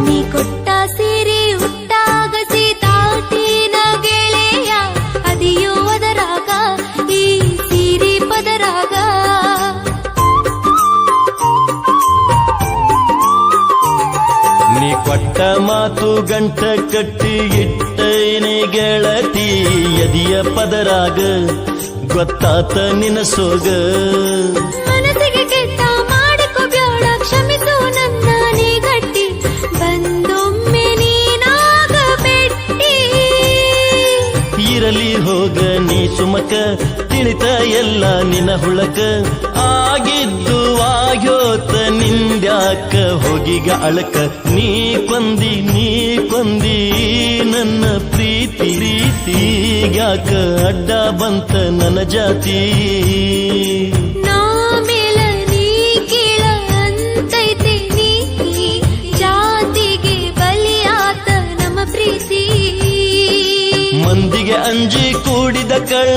ನೀ ಕೊಟ್ಟ ಸೀರೆ ಹುಟ್ಟಾಗ ಸೀತಾಟಿನ ಗೆಳೆಯ ಅದಿಯೋ ಅದರಾಗ ಈ ಸೀರೆ ಪದರಾಗ ನೀ ಕೊಟ್ಟ ಮಾತು ಗಂಟ ಕಟ್ಟಿ ಇಟ್ಟೇನೆ ಗೆಳತಿ ಎದಿಯ ಪದರಾಗ ಗೊತ್ತಾತ ನಿನ ಸೋಗ ಮನಸ್ಸಿಗೆ ಕೆಟ್ಟ ಮಾಡಿಕೊ ಬ್ಯಾಡ ಕ್ಷಮಿಸು ನನ್ನ ನೀ ಗಟ್ಟಿ ಬಂದೊಮ್ಮೆ ನೀನಾಗ ಬೆಟ್ಟಿ ಇರಲಿ ಹೋಗ ನೀ ಸುಮಕ ತಿಳಿತ ಎಲ್ಲ ನಿನ ಹುಳಕ ಆಗಿದ್ದು ಆಗ್ಯೋತ ನಿಂದ್ಯಾಕ ಹೋಗಿಗ ಅಳಕ ನೀ ಕೊಂದಿ ನನ್ನ ಪ್ರೀತಿ ಯಾಕ ಅಡ್ಡ ಬಂತ ನನ್ನ ಜಾತಿ ನಾ ಮೇಲ ನೀ ಕೀಳ ಅಂತೈತೆ ನೀ ಜಾತಿಗೆ ಬಲಿಯಾತ ನಮ್ಮ ಪ್ರೀತಿ ಮಂದಿಗೆ ಅಂಜಿ ಕೂಡಿದ ಕಳ್ಳ